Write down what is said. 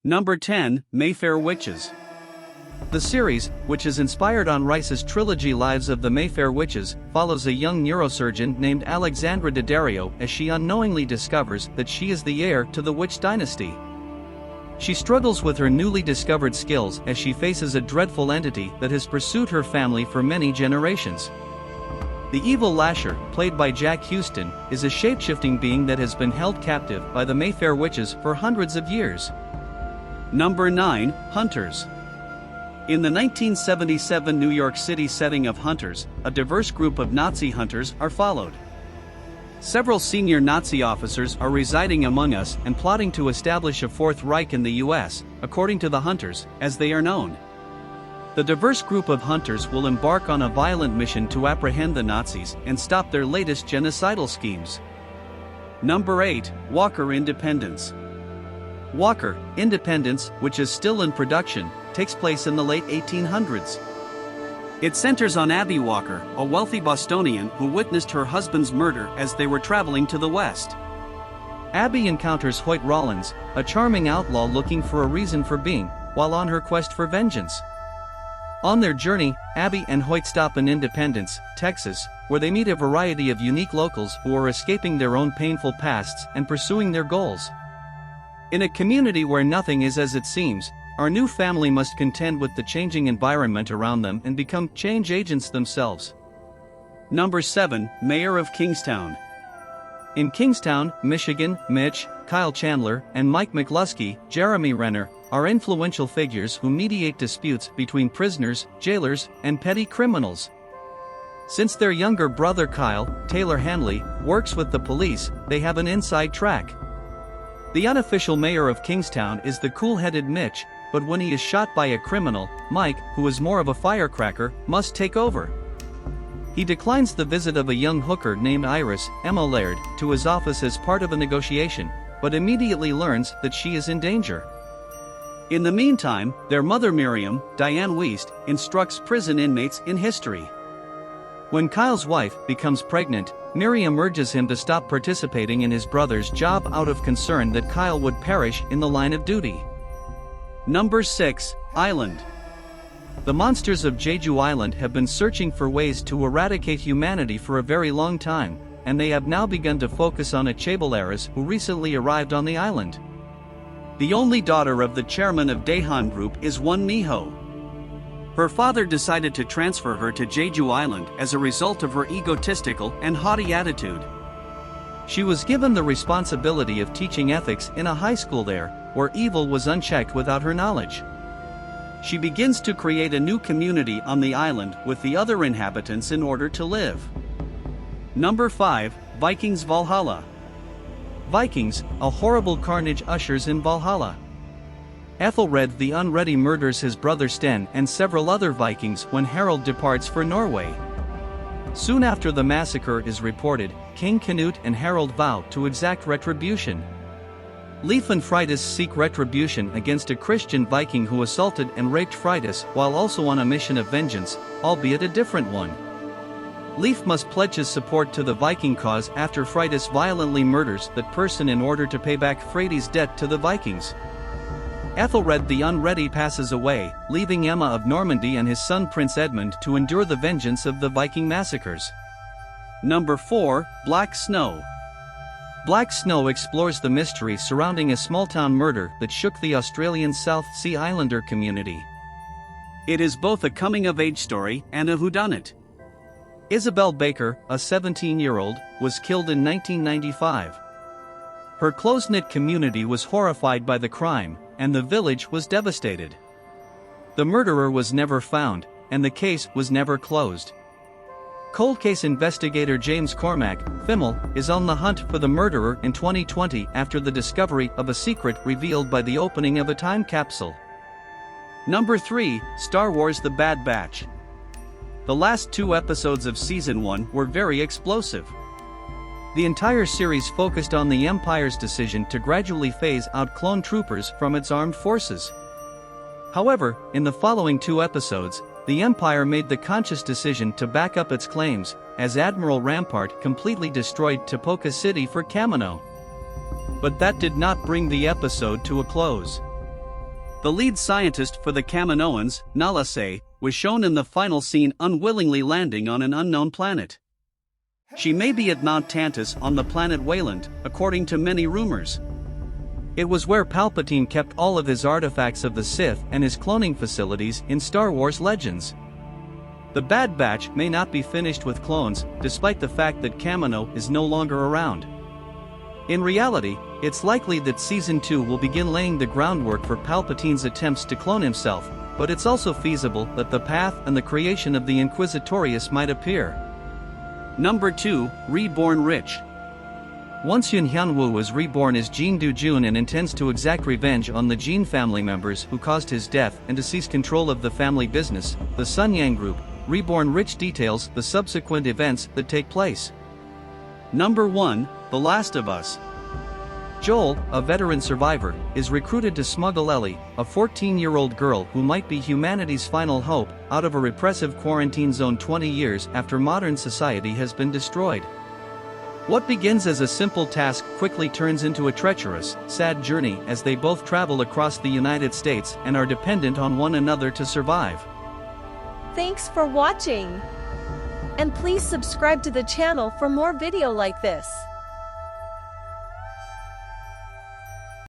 Number 10, Mayfair Witches. The series, which is inspired on Rice's trilogy Lives of the Mayfair Witches, follows a young neurosurgeon named Alexandra Daddario as she unknowingly discovers that she is the heir to the witch dynasty. She struggles with her newly discovered skills as she faces a dreadful entity that has pursued her family for many generations. The evil Lasher, played by Jack Houston, is a shape-shifting being that has been held captive by the Mayfair Witches for hundreds of years. Number 9, Hunters. In the 1977 New York City setting of Hunters, a diverse group of Nazi hunters are followed. Several senior Nazi officers are residing among us and plotting to establish a Fourth Reich in the US, according to the Hunters, as they are known. The diverse group of hunters will embark on a violent mission to apprehend the Nazis and stop their latest genocidal schemes. Number 8, Walker Independence. Walker, Independence, which is still in production, takes place in the late 1800s. It centers on Abby Walker, a wealthy Bostonian who witnessed her husband's murder as they were traveling to the West. Abby encounters Hoyt Rawlins, a charming outlaw looking for a reason for being, while on her quest for vengeance. On their journey, Abby and Hoyt stop in Independence, Texas, where they meet a variety of unique locals who are escaping their own painful pasts and pursuing their goals. In a community where nothing is as it seems, our new family must contend with the changing environment around them and become change agents themselves. Number 7, Mayor of Kingstown. In Kingstown, Michigan, Mitch, Kyle Chandler, and Mike McCluskey, Jeremy Renner, are influential figures who mediate disputes between prisoners, jailers, and petty criminals. Since their younger brother Kyle, Taylor Hanley, works with the police, they have an inside track. The unofficial mayor of Kingstown is the cool-headed Mitch, but when he is shot by a criminal, Mike, who is more of a firecracker, must take over. He declines the visit of a young hooker named Iris, Emma Laird, to his office as part of a negotiation, but immediately learns that she is in danger. In the meantime, their mother Miriam, Diane Wiest, instructs prison inmates in history. When Kyle's wife becomes pregnant, Miriam urges him to stop participating in his brother's job out of concern that Kyle would perish in the line of duty. Number 6, Island. The monsters of Jeju Island have been searching for ways to eradicate humanity for a very long time, and they have now begun to focus on a Chabelaris who recently arrived on the island. The only daughter of the chairman of Daehan Group is one Miho. Her father decided to transfer her to Jeju Island as a result of her egotistical and haughty attitude. She was given the responsibility of teaching ethics in a high school there, where evil was unchecked without her knowledge. She begins to create a new community on the island with the other inhabitants in order to live. Number 5, Vikings Valhalla. Vikings, a horrible carnage ushers in Valhalla. Ethelred the Unready murders his brother Sten and several other Vikings when Harold departs for Norway. Soon after the massacre is reported, King Canute and Harold vow to exact retribution. Leif and Fritis seek retribution against a Christian Viking who assaulted and raped Fritis while also on a mission of vengeance, albeit a different one. Leif must pledge his support to the Viking cause after Fritis violently murders that person in order to pay back Freydis' debt to the Vikings. Ethelred the Unready passes away, leaving Emma of Normandy and his son Prince Edmund to endure the vengeance of the Viking massacres. Number 4, Black Snow. Black Snow explores the mystery surrounding a small-town murder that shook the Australian South Sea Islander community. It is both a coming-of-age story and a whodunit. Isabel Baker, a 17-year-old, was killed in 1995. Her close-knit community was horrified by the crime, and the village was devastated. The murderer was never found, and the case was never closed. Cold case investigator James Cormack, Fimmel, is on the hunt for the murderer in 2020 after the discovery of a secret revealed by the opening of a time capsule. Number 3, Star Wars The Bad Batch. The last 2 episodes of Season 1 were very explosive. The entire series focused on the Empire's decision to gradually phase out clone troopers from its armed forces. However, in the following 2 episodes, the Empire made the conscious decision to back up its claims, as Admiral Rampart completely destroyed Tipoca City for Kamino. But that did not bring the episode to a close. The lead scientist for the Kaminoans, Nala Se, was shown in the final scene unwillingly landing on an unknown planet. She may be at Mount Tantus on the planet Wayland, according to many rumors. It was where Palpatine kept all of his artifacts of the Sith and his cloning facilities in Star Wars Legends. The Bad Batch may not be finished with clones, despite the fact that Kamino is no longer around. In reality, it's likely that Season 2 will begin laying the groundwork for Palpatine's attempts to clone himself, but it's also feasible that the path and the creation of the Inquisitorius might appear. Number 2, Reborn Rich. Once Yun Hyunwoo was reborn as Jean Du-jun and intends to exact revenge on the Jean family members who caused his death and to seize control of the family business, the Sun Yang Group. Reborn Rich details the subsequent events that take place. Number 1, The Last of Us. Joel, a veteran survivor, is recruited to smuggle Ellie, a 14-year-old girl who might be humanity's final hope, out of a repressive quarantine zone 20 years after modern society has been destroyed. What begins as a simple task quickly turns into a treacherous, sad journey as they both travel across the United States and are dependent on one another to survive. Thanks for watching. And please subscribe to the channel for more video like this.